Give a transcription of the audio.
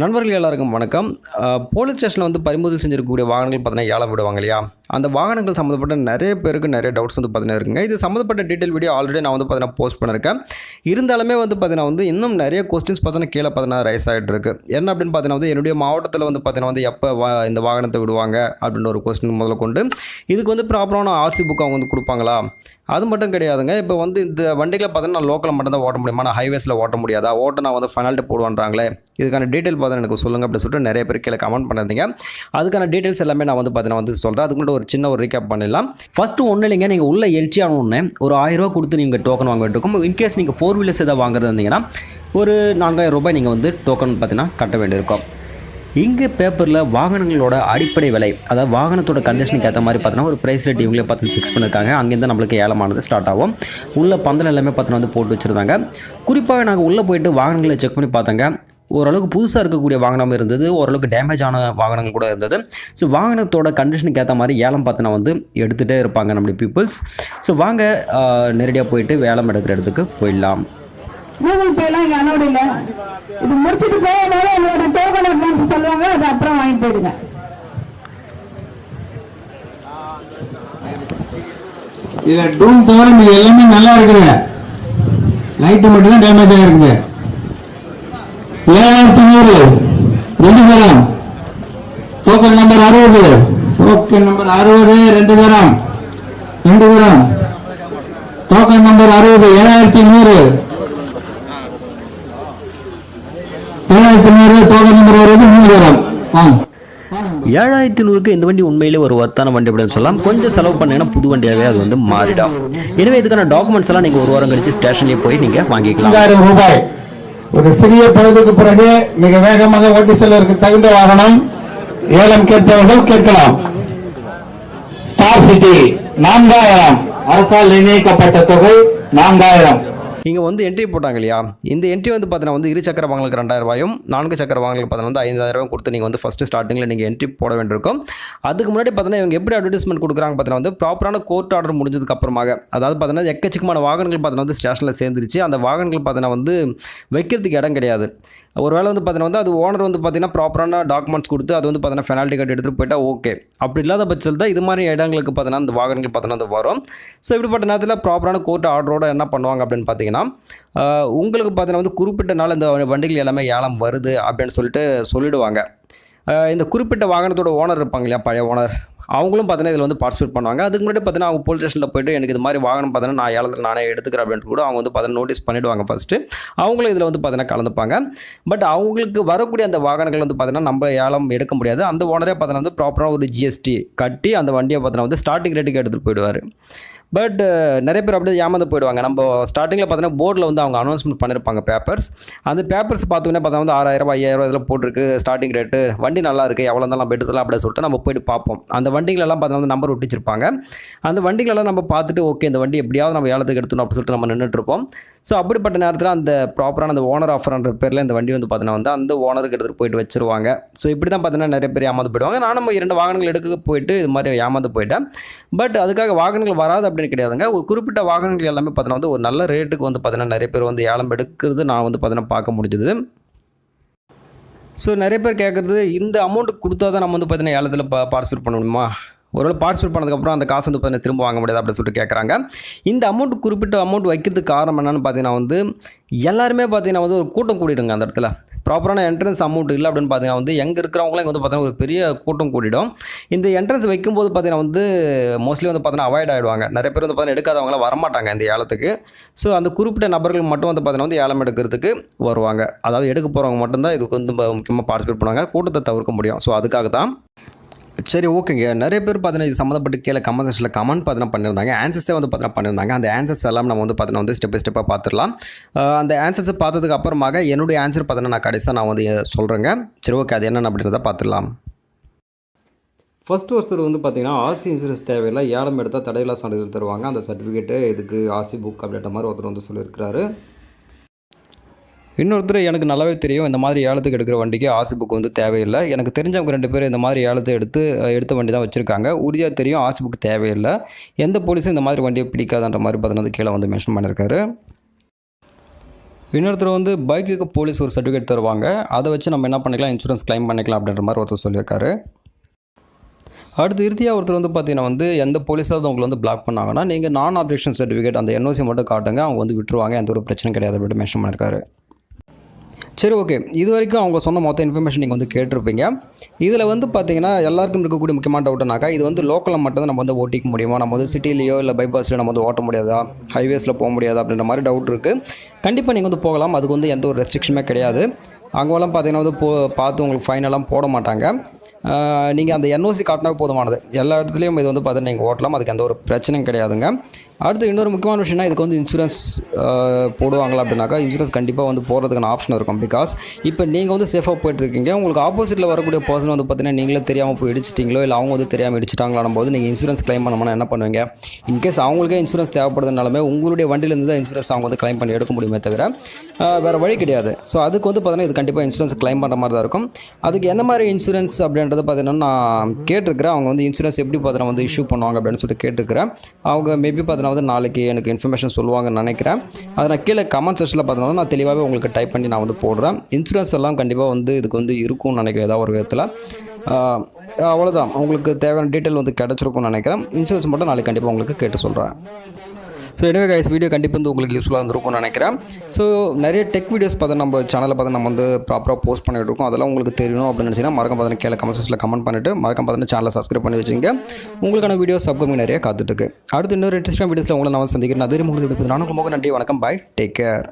நண்பர்கள் எல்லாருக்கும் வணக்கம். போலீஸ் ஸ்டேஷனில் வந்து பறிமுதல் செஞ்சிருக்கக்கூடிய வாகனங்கள் பார்த்தீங்கன்னா ஏலம் விடுவாங்க இல்லையா? அந்த வாகனங்கள் சம்மந்தப்பட்ட நிறைய பேருக்கு நிறைய டவுட்ஸ் வந்து பார்த்தீங்கன்னா இருக்குங்க. இது சம்மந்தப்பட்ட டீட்டெயில் வீடியோ ஆல்ரெடி நான் வந்து பார்த்தீங்கன்னா போஸ்ட் பண்ணியிருக்கேன். இருந்தாலுமே வந்து பார்த்தீங்கன்னா வந்து இன்னும் நிறைய கொஸ்டின்ஸ் பார்த்தீங்கன்னா கீழே பார்த்தீங்கன்னா ரைஸ் ஆகிட்டு இருக்கு. என்ன அப்படின்னு பார்த்தீங்கன்னா வந்து என்னுடைய மாவட்டத்தில் வந்து பார்த்தீங்கன்னா வந்து எப்போ இந்த வாகனத்தை விடுவாங்க அப்படின்ற ஒரு கொஸ்டின் முதல்ல கொண்டு இதுக்கு வந்து ப்ராப்பரான ஆர்சி புக் அவங்க வந்து கொடுப்பாங்களா? அது மட்டும் கிடையாதுங்க. இப்போ வந்து இந்த வண்டிகளை பார்த்தீங்கன்னா நான் லோக்கலில் மட்டும் தான் ஓட்ட முடியுமா? நான் ஹைவேஸில் ஓட்ட முடியாதா? நான் வந்து பெனால்ட்டி போடுவான்றாங்களே, இதுக்கான டீட்டெயில் பார்த்தீங்கன்னா எனக்கு சொல்லுங்கள் அப்படின்னு சொல்லிட்டு நிறைய பேர் கீழே கமெண்ட் பண்ணியிருந்தீங்க. அதுக்கான டீட்டெயில்ஸ் எல்லாமே நான் வந்து பார்த்தீங்கன்னா வந்து சொல்கிறேன். அதுக்கு முன்னாடி ஒரு சின்ன ஒரு ரீகேப் பண்ணிடலாம். ஃபஸ்ட்டு ஒன்றும் இல்லைங்க, நீங்கள் உள்ள எல்ச்சி ஆனோடனே ஒரு 1000 ரூபா கொடுத்து நீங்கள் டோக்கன் வாங்க வேண்டியிருக்கும். இன்கேஸ் நீங்கள் 4 வீலர்ஸ் எதாவது வாங்குறது இருந்தீங்கன்னா ஒரு 4000 ரூபாய் நீங்கள் வந்து டோக்கன் பார்த்தீங்கன்னா கட்ட வேண்டியிருக்கும். இங்கே பேப்பரில் வாகனங்களோட அடிப்படை விலை, அதாவது வாகனத்தோட கண்டிஷனுக்கு ஏற்ற மாதிரி பார்த்தீங்கன்னா ஒரு ப்ரைஸ் ரேட் இவங்களே பார்த்து ஃபிக்ஸ் பண்ணியிருக்காங்க. அங்கேருந்து நம்மளுக்கு ஏலமானது ஸ்டார்ட் ஆகும். உள்ள பந்தல் எல்லாமே பார்த்தீங்கன்னா வந்து போட்டு வச்சுருந்தாங்க. குறிப்பாக நாங்கள் உள்ளே போயிட்டு வாகனங்களை செக் பண்ணி பார்த்தோங்க. ஓரளவுக்கு புதுசாக இருக்கக்கூடிய வாகனம் இருந்தது, ஓரளவுக்கு டேமேஜ் ஆன வாகனங்கள் கூட இருந்தது. ஸோ வாகனத்தோட கண்டிஷனுக்கு ஏற்ற மாதிரி ஏலம் பார்த்தீங்கன்னா வந்து எடுத்துகிட்டே இருப்பாங்க நம்முடைய பீப்புள்ஸ். ஸோ வாங்க நேரடியாக போயிட்டு ஏலம் எடுக்கிற இடத்துக்கு போயிடலாம். கூகுள் பேலாம் இங்கே அலோடு இல்லை. இது முடிச்சுட்டு போகும்போது உங்களோட டோக்கன் அட்வான்ஸ் சொல்லுவாங்க, அது அப்புறம் வாங்கி போயிடுங்க. இதுல டூம் தவிர இது எல்லாமே நல்லா இருக்குது. லைட்டு மட்டும் தான் டேமேஜ் ஆகிருக்குது. 7100 2 தரம். Token number 60. டோக்கன் நம்பர் 60 2 தரம். 2 தரம். Token number 60 7100. 7100 டோக்கன் நம்பர் 60 3 தரம். 7100க்கு இந்த வண்டி உண்மையிலே ஒரு வர்த்தான வண்டி அப்படின்னு சொல்லலாம். கொஞ்சம் செலவு பண்ணீங்கன்னா புது வண்டியாகவே அது வந்து மாறிடும். எனவே இதுக்கான டாக்குமெண்ட்ஸ் எல்லாம் நீங்கள் ஒரு வாரம் கழிச்சு ஸ்டேஷன்லேயே போய் நீங்கள் வாங்கிக்கலாம். 5000 ரூபாய். ஒரு சிறிய பொழுதுக்கு பிறகு மிக வேகமாக ஓட்டி செல்வதற்கு தகுந்த வாகனம் ஏலம் கேட்பவர்கள் கேட்கலாம். ஸ்டார் சிட்டி 4000 அரசால் நிர்ணயிக்கப்பட்ட தொகை 4000. இங்கே வந்து என்ட்ரி போட்டாங்க இல்லையா? இந்த என்ட்ரி வந்து பார்த்தீங்கன்னா வந்து 2 சக்கர வாகனங்களுக்கு 2000 ரூபாயும் 4 சக்கர வாகனங்களுக்கு பார்த்தீங்கன்னா வந்து 5000 ரூபாயும் கொடுத்து நீங்கள் வந்து ஃபஸ்ட்டு ஸ்டார்டிங்கில் நீங்கள் என்ட்ரி போட வேண்டியிருக்கும். அதுக்கு முன்னாடி பார்த்தீங்கன்னா இவங்க எப்படி அட்வர்டைஸ்மெண்ட் கொடுக்குறாங்க பார்த்தீங்கன்னா வந்து ப்ராப்பரான கோர்ட் ஆர்டர் முடிஞ்சதுக்கு அப்புறமாக, அதாவது பார்த்தீங்கன்னா எக்கச்சக்கமான வாகனங்கள் பார்த்தீங்கன்னா வந்து ஸ்டேஷனில் சேர்ந்துருச்சு. அந்த வாகனங்கள் பார்த்தீங்கன்னா வந்து வைக்கிறதுக்கு இடம் கிடையாது. ஒருவேளை வந்து பார்த்தீங்கன்னா வந்து அது ஓனர் வந்து பார்த்தீங்கன்னா ப்ராப்பரான டாக்குமெண்ட்ஸ் கொடுத்து அது வந்து பார்த்தீங்கன்னா பெனால்ட்டி கட்டி எடுத்துகிட்டு போயிட்டால் ஓகே. அப்படி இல்லாத பட்சத்தில் தான் இது மாதிரி இடங்களுக்கு பார்த்தீங்கன்னா அந்த வாகனங்கள் பார்த்தீங்கன்னா அது வரும். ஸோ இப்படிப்பட்ட நேரத்தில் ப்ராப்பரான கோர்ட் ஆர்டரோட என்ன பண்ணுவாங்க அப்படின்னு பார்த்தீங்கன்னா உங்களுக்கு பார்த்தீங்கன்னா வந்து குறிப்பிட்ட நாள் இந்த வண்டிகள் எல்லாமே ஏலம் வருது அப்படின்னு சொல்லிடுவாங்க. இந்த குறிப்பிட்ட வாகனத்தோட ஓனர் இருப்பாங்க இல்லையா, பழைய ஓனர், அவங்களும் பார்த்தீங்கன்னா இதில் வந்து பார்ட்டிசிபேட் பண்ணுவாங்க. அதுக்கு முன்னாடி பார்த்தீங்கன்னா அவங்க போலீஸ் ஸ்டேஷனில் போய்ட்டு எனக்கு இது மாதிரி வாகனம் பார்த்தீங்கன்னா நான் ஏலத்தில் நானே எடுத்துக்கிறேன் அப்படின்ட்டு கூட அவங்க வந்து பார்த்தீங்கன்னா நோட்டீஸ் பண்ணிவிடுவாங்க ஃபஸ்ட்டு. அவங்களும் இதில் வந்து பார்த்தீங்கன்னா கலந்துப்பாங்க. பட் அவங்களுக்கு வரக்கூடிய அந்த வாகனங்கள் வந்து பார்த்தீங்கன்னா நம்ம ஏலம் எடுக்க முடியாது. அந்த ஓனரே பார்த்தீங்கன்னா வந்து ப்ராப்பராக ஒரு ஜிஎஸ்டி கட்டி அந்த வண்டியை பார்த்தீங்கன்னா வந்து ஸ்டார்டிங் ரேட்டுக்கு எடுத்துகிட்டு போயிடுவார். பட் நிறைய பேர் அப்படியே ஏமாந்து போயிடுவாங்க. நம்ம ஸ்டார்டிங்கில் பார்த்தீங்கன்னா போர்டில் வந்து அவங்க அனௌன்ஸ்மெண்ட் பண்ணியிருப்பாங்க பேப்பர்ஸ். அந்த பேப்பர்ஸ் பார்த்தோன்னே பார்த்தா வந்து 6000 5000 இதில் போட்டிருக்கு ஸ்டார்டிங் ரேட்டு, வண்டி நல்லா இருக்குது, எவ்வளோ இருந்தாலும் நம்ம எடுத்துக்கலாம் அப்படின்னு சொல்லிட்டு நம்ம போய்ட்டு பார்ப்போம். அந்த வண்டிகளெல்லாம் பார்த்தா வந்து நம்பர் ஒட்டிச்சிருப்பாங்க. அந்த வண்டிகளெல்லாம் நம்ம பார்த்துட்டு ஓகே இந்த வண்டி எப்படியாவது நம்ம ஏலத்துக்கு எடுத்துணும் அப்படின்னு சொல்லிட்டு நம்ம நின்றுட்டுருப்போம். ஸோ அப்படிப்பட்ட நேரத்தில் அந்த ப்ராப்பரான அந்த ஓனர் ஆஃபர்ன்ற பேரில் இந்த வண்டி வந்து பார்த்தீங்கன்னா வந்து அந்த ஓனருக்கு எடுத்துகிட்டு போயிட்டு வச்சுருவாங்க. ஸோ இப்படி தான் பார்த்தீங்கன்னா நிறைய பேர் ஏமாந்து போயிடுவாங்க. நான் நம்ம 2 வாகனங்கள் எடுக்க போயிட்டு இது மாதிரி ஏமாந்து போயிட்டேன். பட் அதுக்காக வாகனங்கள் வராது அப்படின்னு கிடையாதுங்க. ஒரு குறிப்பிட்ட வாகனங்கள் எல்லாமே பார்த்தீங்கன்னா வந்து ஒரு நல்ல ரேட்டுக்கு வந்து பார்த்தீங்கன்னா நிறைய பேர் வந்து ஏலம் எடுக்கிறது நான் வந்து பார்த்தீங்கன்னா பார்க்க முடிஞ்சது. ஸோ நிறைய பேர் கேட்குறது, இந்த அமௌண்ட்டு கொடுத்தா தான் நம்ம வந்து பார்த்தீங்கன்னா ஏலத்தில் பார்ட்டிசிபேட் பண்ண முடியுமா? ஒருவேளை பார்ட்டிசிபேட் பண்ணதுக்கப்புறம் அந்த காசு வந்து பார்த்தீங்கன்னா திரும்ப வாங்க முடியாது அப்படின்னு சொல்லிட்டு கேட்குறாங்க. இந்த குறிப்பிட்ட அமௌண்ட் வைக்கிறதுக்கு காரணம் என்னென்னு பார்த்தீங்கன்னா வந்து எல்லாருமே பார்த்தீங்கன்னா வந்து ஒரு கூட்டம் கூடிடுங்க. அந்த இடத்துல ப்ராப்பரான என்ட்ரன்ஸ் அமௌண்ட் இல்லை அப்படின்னு பார்த்தீங்கன்னா வந்து எங்கே இருக்கிறவங்களாம் இங்கே வந்து பார்த்தீங்கன்னா ஒரு பெரிய கூட்டம் கூடிடும். இந்த என்ட்ரன்ஸ் வைக்கும்போது பார்த்தீங்கன்னா வந்து மோஸ்ட்லி வந்து பார்த்தீங்கன்னா அவாய்ட் ஆகிடுவாங்க. நிறைய பேர் வந்து பார்த்தீங்கன்னா எடுக்காதவங்களாம் வரமாட்டாங்க இந்த ஏலத்துக்கு. ஸோ அந்த குறிப்பிட்ட நபர்கள் மட்டும் வந்து பார்த்தீங்கன்னா வந்து ஏலம் எடுக்கிறதுக்கு வருவாங்க. அதாவது எடுக்க போகிறவங்க மட்டும்தான் இதுக்கு வந்து முக்கியமாக பார்ட்டிசிபேட் பண்ணுவாங்க. கூட்டத்தை தவிர்க்க முடியும். ஸோ அதுக்காக தான். சரி ஓகேங்க. நிறைய பேர் பார்த்தீங்கன்னா இது சம்மந்தப்பட்டு கீழே கமெண்ட் செக்ஷனில் கமெண்ட் பார்த்தீங்கன்னா பண்ணியிருந்தாங்க. ஆன்சர்ஸே வந்து பார்த்தீங்கன்னா பண்ணியிருந்தாங்க. அந்த ஆன்சர்ஸ் எல்லாம் நம்ம வந்து பார்த்தீங்கன்னா வந்து ஸ்டெப் பை ஸ்டெப்பாக பார்த்துடலாம். அந்த ஆன்சர்ஸை பார்த்ததுக்கு அப்புறமாக என்னுடைய ஆன்சர் பார்த்தீங்கன்னா நான் கடைசியாக நான் வந்து சொல்கிறேங்க. சரி ஓகே, அது என்னென்னு அப்படின்றத பார்த்துடலாம். ஃபஸ்ட்டு ஒருத்தர் வந்து பார்த்தீங்கன்னா ஆர்சி இன்சூரன்ஸ் தேவையில்லை, ஏலம் எடுத்தால் தடையில்லா சான்றிதழ் தருவாங்க, அந்த சர்டிஃபிகேட்டு இதுக்கு ஆர்சி புக் அப்படின்ற மாதிரி ஒருத்தர் வந்து சொல்லியிருக்கிறாரு. இன்னொருத்தர் எனக்கு நல்லாவே தெரியும் இந்த மாதிரி ஏலத்துக்கு எடுக்கிற வண்டிக்கு ஆர்சி புக் வந்து தேவையில்லை. எனக்கு தெரிஞ்சவங்க 2 பேர் இந்த மாதிரி ஏலத்தை எடுத்த வண்டி தான் வச்சுருக்காங்க. உறுதியாக தெரியும் ஆர்சி புக் தேவையில்லை. எந்த போலீஸும் இந்த மாதிரி வண்டியை பிடிக்காதுன்ற மாதிரி பார்த்தீங்கன்னா கீழே வந்து மென்ஷன் பண்ணியிருக்காரு. இன்னொருத்தர் வந்து பைக்குக்கு போலீஸ் ஒரு சர்டிஃபிகேட் தருவாங்க. அதை வச்சு நம்ம என்ன பண்ணிக்கலாம், இன்சூரன்ஸ் கிளைம் பண்ணிக்கலாம் அப்படின்ற மாதிரி ஒருத்தர் சொல்லியிருக்காரு. அடுத்து இறுதியாக ஒருத்தர் வந்து பார்த்தீங்கன்னா வந்து எந்த போலீஸாவது உங்களை வந்து பிளாக் பண்ணாங்கன்னா நீங்கள் நான் ஆப்ஜெக்ஷன் சர்டிஃபிகேட் அந்த என்ஓசி மட்டும் காட்டுங்க, அவங்க வந்து விட்டுருவாங்க, எந்த ஒரு பிரச்சனையும் கிடையாது அப்படின்னு மென்ஷன் பண்ணியிருக்காரு. சரி, ஓகே. இது வரைக்கும் அவங்க சொன்ன மொத்த இன்ஃபர்மேஷன் நீங்கள் வந்து கேட்டிருப்பீங்க. இதில் வந்து பார்த்தீங்கன்னா எல்லாருக்கும் இருக்கக்கூடிய முக்கியமான டவுட்னாக்கா, இது வந்து லோக்கலில் மட்டும் தான் நம்ம வந்து ஓட்டிக்க முடியுமா, நம்ம வந்து சிட்டிலேயோ இல்லை பைபாஸ்லையோ நம்ம வந்து ஓட்ட முடியாதா, ஹைவேஸில் போக முடியாதா அப்படின்ற மாதிரி டவுட் இருக்குது. கண்டிப்பாக நீங்கள் வந்து போகலாம். அதுக்கு வந்து எந்த ஒரு ரெஸ்ட்ரிக்ஷனுமே கிடையாது. அங்கெல்லாம் பார்த்தீங்கன்னா வந்து பார்த்து உங்களுக்கு ஃபைனெல்லாம் போட மாட்டாங்க. நீங்கள் அந்த என்ஓசி காட்டினா போதுமானது. எல்லா இடத்துலையும் இது வந்து பார்த்தீங்கன்னா நீங்கள் ஓட்டலாம். அதுக்கு எந்த ஒரு பிரச்சனையும் கிடையாதுங்க. அடுத்து இன்னொரு முக்கியமான விஷயம்னா, இதுக்கு வந்து இன்சூரன்ஸ் போடுவாங்களா அப்படின்னாக்கா, இன்சூரன்ஸ் கண்டிப்பாக வந்து போகிறதுக்கான ஆப்ஷன் இருக்கும். பிகாஸ் இப்போ நீங்கள் வந்து சேஃபாக போயிட்டுருக்கீங்க, உங்களுக்கு ஆப்போசிட்டில் வரக்கூடிய பர்சன் வந்து பார்த்தீங்கன்னா நீங்களே தெரியாமல் போய் இடிச்சிட்டிங்களோ இல்லை அவங்க வந்து தெரியாமல் இடிச்சிட்டாங்களாம் போது நீங்கள் இன்சூரன்ஸ் கிளைம் பண்ணணும்னா என்ன பண்ணுவீங்க? இன்கேஸ் அவங்களுக்கே இன்சூரன்ஸ் தேவைப்படுறதுனாலுமே உங்களுடைய வண்டியிலேருந்து தான் இன்சூரன்ஸ் அவங்க வந்து கிளைம் பண்ணி எடுக்க முடியுமே தவிர வேறு வழி கிடையாது. ஸோ அதுக்கு வந்து பார்த்தீங்கன்னா இது கண்டிப்பாக இன்சூரன்ஸ் கிளைம் பண்ணுற மாதிரி தான் இருக்கும். அதுக்கு எந்த மாதிரி இன்சூரன்ஸ் அப்படின்றத பார்த்தீங்கன்னா நான் கேட்டிருக்கிறேன். அவங்க வந்து இன்சூரன்ஸ் எப்படி பார்த்தீங்கன்னா வந்து இஷ்யூ பண்ணுவாங்க அப்படின்னு சொல்லிட்டு கேட்டிருக்கிறேன். அவங்க மேபி பார்த்தீங்கன்னா வந்து நாளைக்கு எனக்கு இன்ஃபர்மேஷன் சொல்லுவாங்கன்னு நினைக்கிறேன். அதை நான் கீழே கமெண்ட் செக்ஷனில் பார்த்தீங்கன்னா நான் தெளிவாகவே உங்களுக்கு டைப் பண்ணி நான் வந்து போடுறேன். இன்சூரன்ஸ் எல்லாம் கண்டிப்பாக வந்து இதுக்கு வந்து இருக்கும்னு நினைக்கிறேன் ஏதாவது ஒரு விதத்தில். அவ்வளோதான், உங்களுக்கு தேவையான டீட்டெயில் வந்து கிடச்சிருக்கும்னு நினைக்கிறேன். இன்சூரன்ஸ் மட்டும் நாளைக்கு கண்டிப்பாக உங்களுக்கு கேட்டு சொல்கிறேன். ஸோ எனவே கைஸ், வீடியோ கண்டிப்பாக வந்து உங்களுக்கு யூஸ்ஃபுல்லாக இருந்திருக்கும்னு நினைக்கிறேன். ஸோ நிறைய டெக் வீடியோஸ் பார்த்து நம்ம சேனலில் பார்த்து நம்ம வந்து ப்ராப்பராக போஸ்ட் பண்ணிட்டு இருக்கோம். அதெல்லாம் உங்களுக்கு தெரியணும் அப்படின்னு நினச்சிங்கன்னா மறக்காம பார்த்தீங்கன்னா கீழே கமெண்ட் செக்ஷனில் கமெண்ட் பண்ணிவிட்டு மறக்காம பார்த்தீங்கன்னா சேனலை சப்ஸ்கிரைப் பண்ணி வச்சுங்க. உங்களுக்கான வீடியோஸ் அப்கமிங் நிறைய காத்துட்டு இருக்கு. அடுத்து இன்னொரு இன்ட்ரெஸ்டிங் வீடியோஸில் உங்களை நான் சந்திக்கிறேன். அதே உங்களுக்கு நானும் ரொம்ப நன்றி. வணக்கம். பாய். Take care.